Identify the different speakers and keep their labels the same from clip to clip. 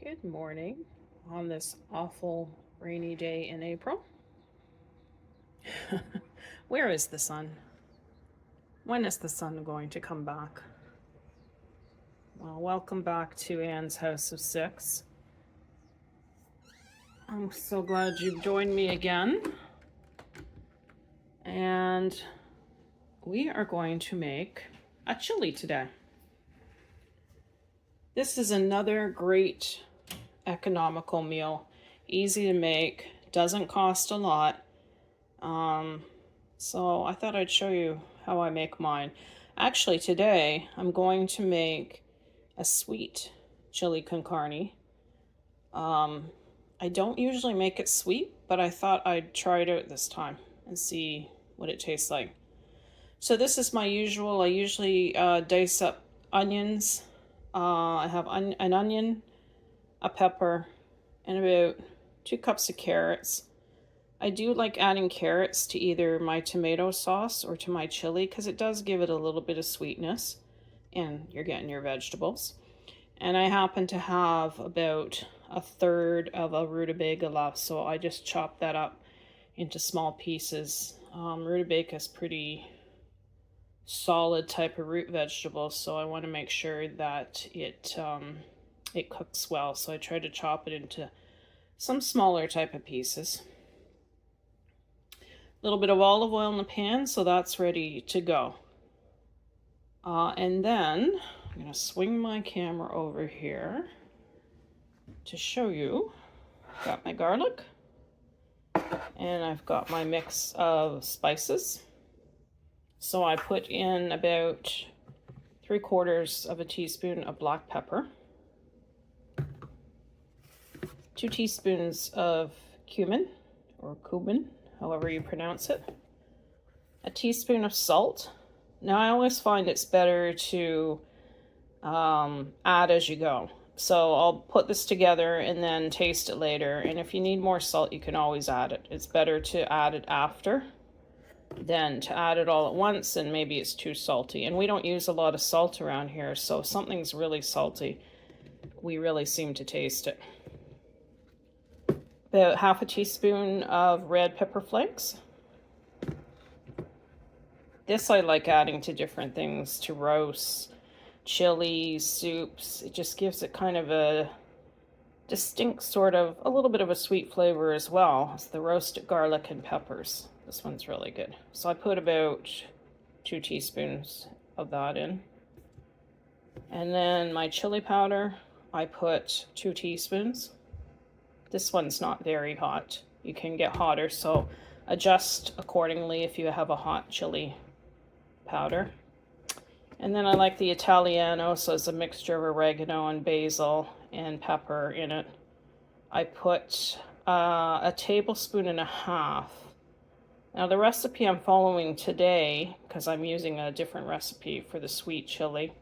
Speaker 1: Good morning on this awful rainy day in April. Where is the sun? When is the sun going to come back? Well, welcome back to Anne's House of Six. I'm so glad you've joined me again. And we are going to make a chili today. This is another great economical meal. Easy to make, doesn't cost a lot. So I thought I'd show you how I make mine. Actually, today I'm going to make a sweet chili con carne. I don't usually make it sweet, but I thought I'd try it out this time and see what it tastes like. So this is my usual. I usually dice up onions. I have an onion, a pepper, and about 2 cups of carrots. I do like adding carrots to either my tomato sauce or to my chili because it does give it a little bit of sweetness and you're getting your vegetables. And I happen to have about a third of a rutabaga left, so I just chop that up into small pieces. Rutabaga is pretty solid type of root vegetable, so I want to make sure that it cooks well. So I try to chop it into some smaller type of pieces. A little bit of olive oil in the pan, so that's ready to go. And then I'm going to swing my camera over here to show you. Got my garlic, and I've got my mix of spices. So I put in about 3/4 of a teaspoon of black pepper, 2 teaspoons of cumin, or cumin, however you pronounce it, a teaspoon of salt. Now I always find it's better to add as you go. So I'll put this together and then taste it later. And if you need more salt, you can always add it. It's better to add it after than to add it all at once and maybe it's too salty. And we don't use a lot of salt around here, so if something's really salty, we really seem to taste it. About 1/2 teaspoon of red pepper flakes. This I like adding to different things, to roasts, chilies, soups. It just gives it kind of a distinct sort of, a little bit of a sweet flavor as well. It's the roasted garlic and peppers. This one's really good. So I put about 2 teaspoons of that in. And then my chili powder, I put 2 teaspoons. This one's not very hot. You can get hotter, so adjust accordingly if you have a hot chili powder. And then I like the Italiano, so it's a mixture of oregano and basil and pepper in it. I put 1.5 tablespoons. Now the recipe I'm following today, because I'm using a different recipe for the sweet chili,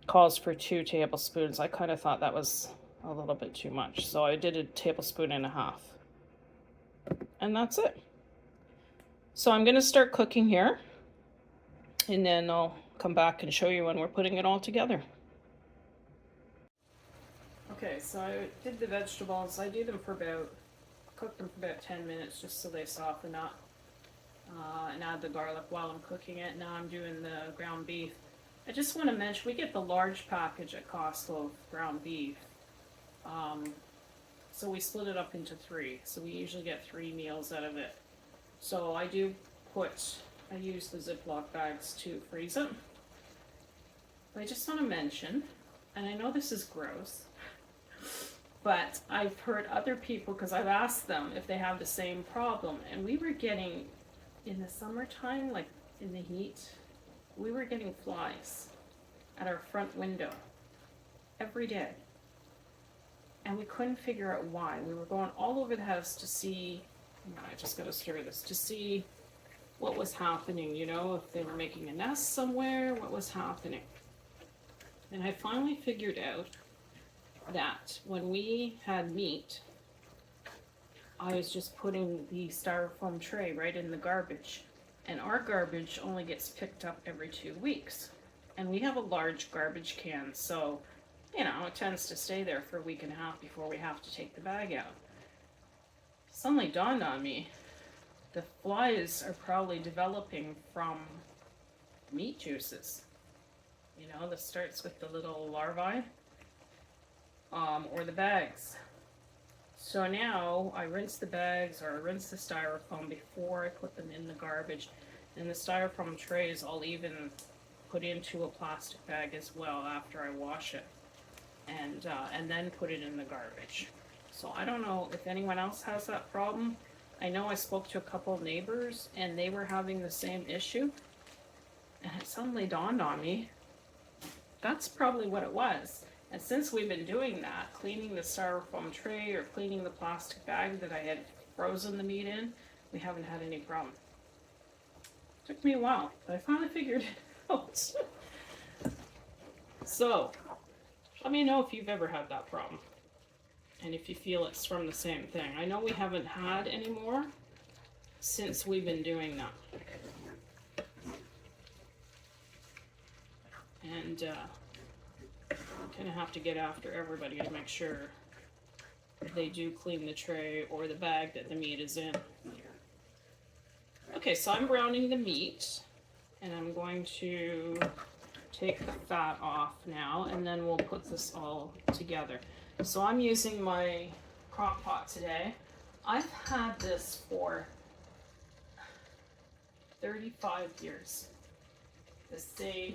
Speaker 1: calls for 2 tablespoons. I kind of thought that was a little bit too much, so I did 1.5 tablespoons. And that's it. So I'm going to start cooking here, and then I'll come back and show you when we're putting it all together. Okay, so I did the vegetables. I do them for cook them for about 10 minutes just so they soften up, and add the garlic while I'm cooking it. Now I'm doing the ground beef. I just want to mention, we get the large package at Costco of ground beef. So we split it up into 3. So we usually get 3 meals out of it. So I use the Ziploc bags to freeze it. But I just want to mention, and I know this is gross, but I've heard other people, because I've asked them if they have the same problem, and we were getting, in the summertime, like in the heat, we were getting flies at our front window every day. And we couldn't figure out why. We were going all over the house to see, I just gotta stir this, to see what was happening, if they were making a nest somewhere, what was happening. And I finally figured out that when we had meat, I was just putting the styrofoam tray right in the garbage. And our garbage only gets picked up every 2 weeks. And we have a large garbage can, so you know, it tends to stay there for a week and a half before we have to take the bag out. Suddenly dawned on me, the flies are probably developing from meat juices. You know, this starts with the little larvae, or the bags. So now I rinse the bags or I rinse the styrofoam before I put them in the garbage. And the styrofoam trays I'll even put into a plastic bag as well after I wash it. And then put it in the garbage. So I don't know if anyone else has that problem. I know I spoke to a couple of neighbors and they were having the same issue. And it suddenly dawned on me, that's probably what it was. And since we've been doing that, cleaning the styrofoam tray or cleaning the plastic bag that I had frozen the meat in, we haven't had any problem. Took me a while, but I finally figured it out. So, let me know if you've ever had that problem. And if you feel it's from the same thing. I know we haven't had any more since we've been doing that. And kind of have to get after everybody to make sure they do clean the tray or the bag that the meat is in. Okay, so I'm browning the meat, and I'm going to take the fat off now, and then we'll put this all together. So I'm using my crock pot today. I've had this for 35 years. The same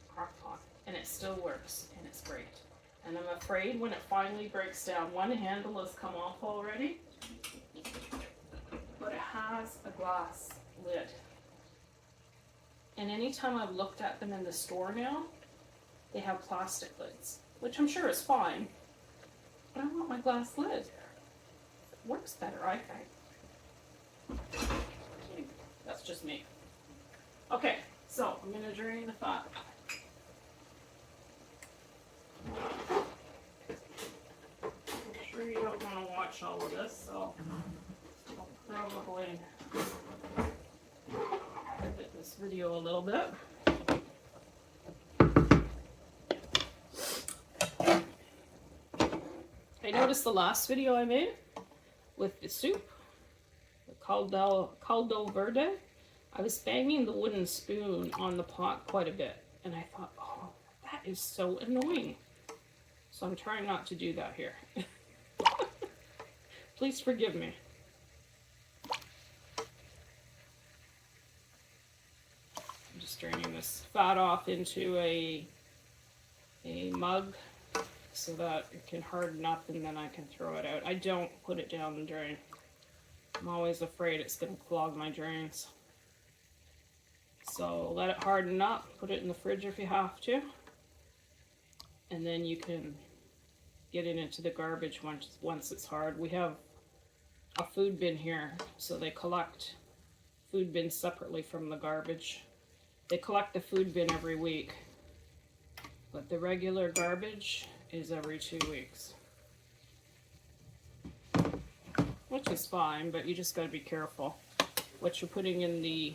Speaker 1: crock pot, and it still works, and it's great. And I'm afraid when it finally breaks down, one handle has come off already, but it has a glass lid. And anytime I've looked at them in the store now, they have plastic lids, which I'm sure is fine, but I want my glass lid. It works better, I think. That's just me. Okay, so I'm going to drain the fat. I'm sure you don't want to watch all of this, so I'll probably edit this video a little bit. I noticed the last video I made with the soup, the caldo verde, I was banging the wooden spoon on the pot quite a bit, and I thought, oh, that is so annoying. So I'm trying not to do that here. Please forgive me. I'm just draining this fat off into a mug so that it can harden up and then I can throw it out. I don't put it down the drain. I'm always afraid it's going to clog my drains. So let it harden up, put it in the fridge if you have to, and then you can get it into the garbage once it's hard. We have a food bin here, so they collect food bins separately from the garbage. They collect the food bin every week, but the regular garbage is every 2 weeks. Which is fine, but you just got to be careful what you're putting in the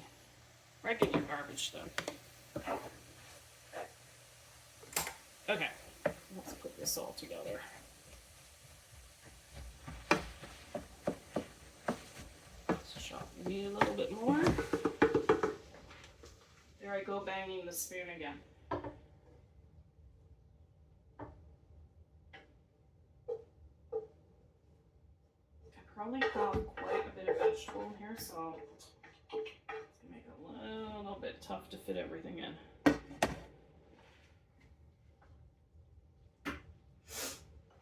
Speaker 1: regular garbage then. Okay, let's put this all together. Let's chop the meat a little bit more. There I go, banging the spoon again. I probably have quite a bit of vegetable in here, so make it a little bit tough to fit everything in.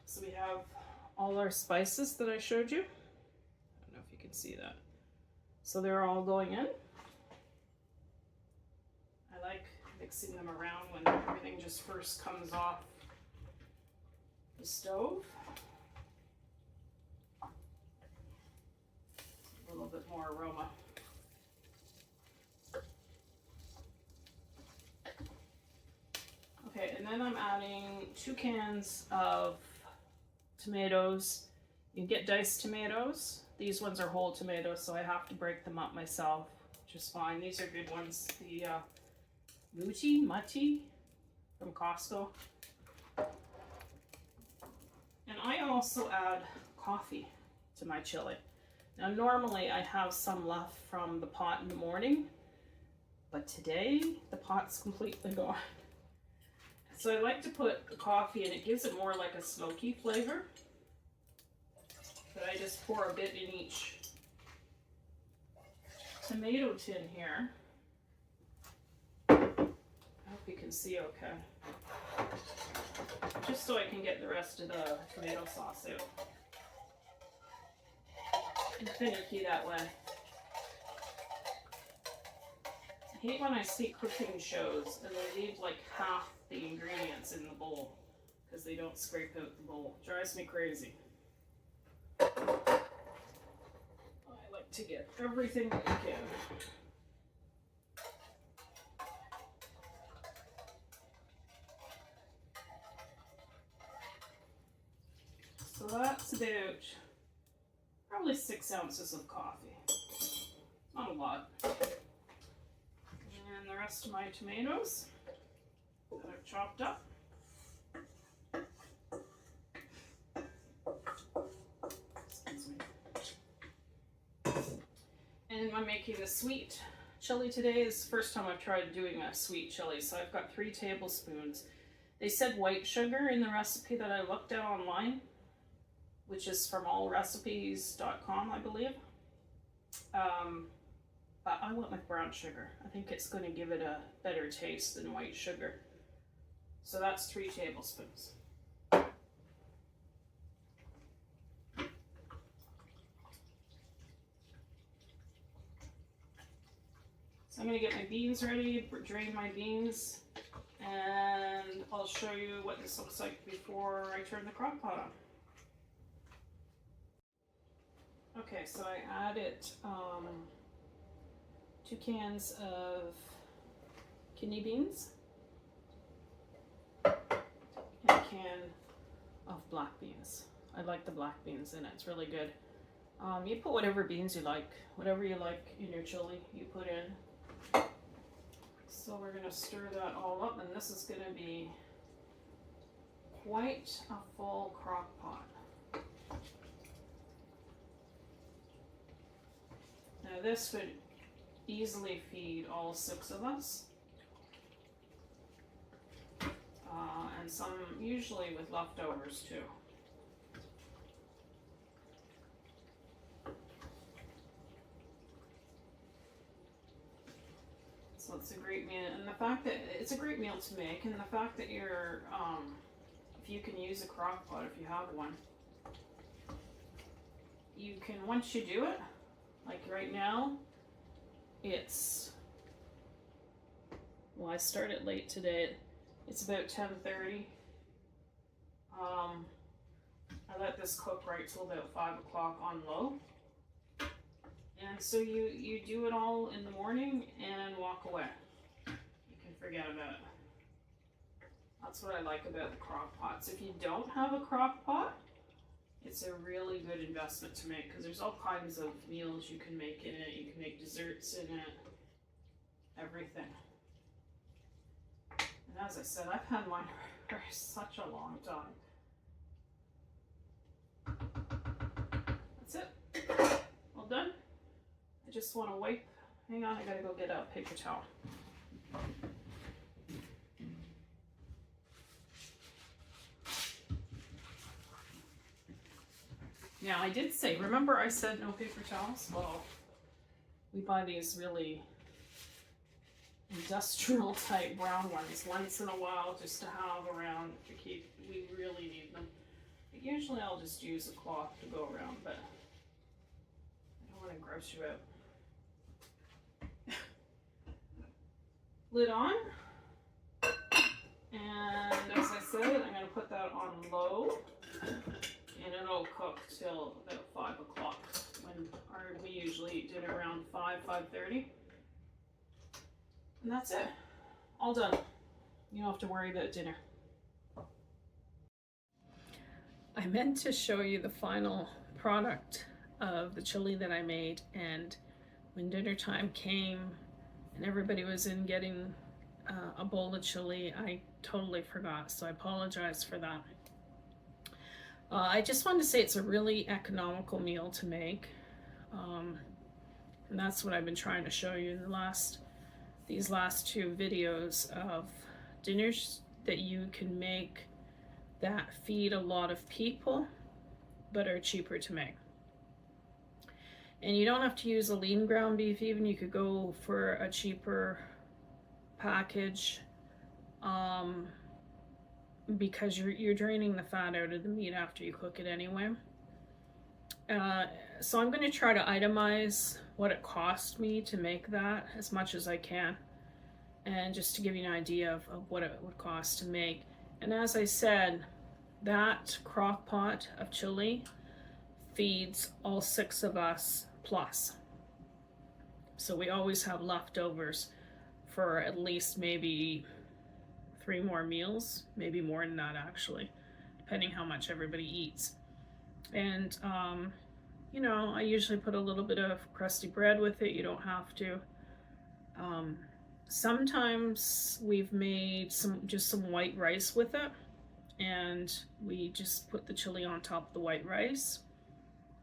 Speaker 1: So we have all our spices that I showed you. I don't know if you can see that. So they're all going in. I like mixing them around when everything just first comes off the stove. A little bit more aroma. Okay, and then I'm adding 2 cans of tomatoes. You can get diced tomatoes. These ones are whole tomatoes, so I have to break them up myself, which is fine. These are good ones. The Mutti from Costco. also add coffee to my chili. Now normally I have some left from the pot in the morning, but today the pot's completely gone. So I like to put the coffee in, it gives it more like a smoky flavor. But I just pour a bit in each tomato tin here. I hope you can see okay. Just so I can get the rest of the tomato sauce out. And finicky that way. I hate when I see cooking shows and they leave like half the ingredients in the bowl because they don't scrape out the bowl. It drives me crazy. I like to get everything that I can. So that's about probably 6 ounces of coffee. Not a lot. And the rest of my tomatoes that I've chopped up. Excuse me. And I'm making the sweet chili today. Is the first time I've tried doing a sweet chili. So I've got 3 tablespoons. They said white sugar in the recipe that I looked at online, which is from allrecipes.com, I believe. But I went with brown sugar. I think it's going to give it a better taste than white sugar. So that's 3 tablespoons. So I'm going to get my beans ready, drain my beans, and I'll show you what this looks like before I turn the crock pot on. Okay, so I added 2 cans of kidney beans and a can of black beans. I like the black beans in it, it's really good. You put whatever beans you like, whatever you like in your chili, you put in. So we're going to stir that all up, and this is going to be quite a full crock pot. Now this would easily feed all 6 of us, and some usually with leftovers too. So it's a great meal, and the fact that it's a great meal to make, and the fact that you're, if you can use a crock pot, if you have one, you can, once you do it, like right now, it's, well, I started late today. It's about 10:30. I let this cook right till about 5 o'clock on low. And so you do it all in the morning and walk away. You can forget about it. That's what I like about the crock pots. If you don't have a crock pot, it's a really good investment to make because there's all kinds of meals you can make in it. You can make desserts in it, everything. And as I said, I've had mine for such a long time. That's it. All done. I just want to wipe. Hang on, I gotta go get a paper towel. Now I did say, remember I said no paper towels? Well, we buy these really industrial type brown ones once in a while just to have around to keep, we really need them. But usually I'll just use a cloth to go around, but I don't want to gross you out. Lid on, and as I said, I'm going to put that on low, and it'll cook till about 5 o'clock, when we usually eat dinner around 5:30, and that's it, all done. You don't have to worry about dinner. I meant to show you the final product of the chili that I made, and when dinner time came and everybody was in getting a bowl of chili, I totally forgot, so I apologize for that. I just wanted to say it's a really economical meal to make. Um, and that's what I've been trying to show you in these last two videos of dinners that you can make that feed a lot of people but are cheaper to make. And you don't have to use a lean ground beef even. You could go for a cheaper package, because you're draining the fat out of the meat after you cook it anyway. So I'm going to try to itemize what it cost me to make that as much as I can, and just to give you an idea of what it would cost to make. And as I said, that crock pot of chili feeds all 6 of us plus. So we always have leftovers for at least maybe 3 more meals, maybe more than that actually, depending how much everybody eats. And you know, I usually put a little bit of crusty bread with it. You don't have to. Sometimes we've made just some white rice with it, and we just put the chili on top of the white rice.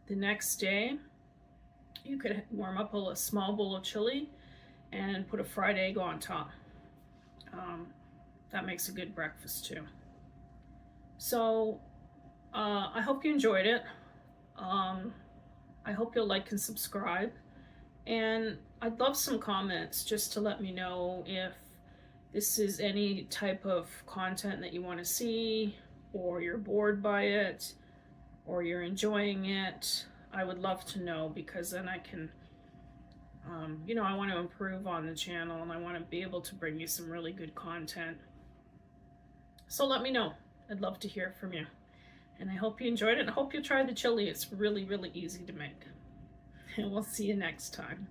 Speaker 1: The next day, you could warm up a small bowl of chili and put a fried egg on top. That makes a good breakfast too. So I hope you enjoyed it. I hope you'll like and subscribe. And I'd love some comments just to let me know if this is any type of content that you want to see, or you're bored by it, or you're enjoying it. I would love to know, because then I can, you know, I want to improve on the channel, and I want to be able to bring you some really good content. So let me know. I'd love to hear from you. And I hope you enjoyed it, and I hope you'll try the chili. It's really, really easy to make. And we'll see you next time.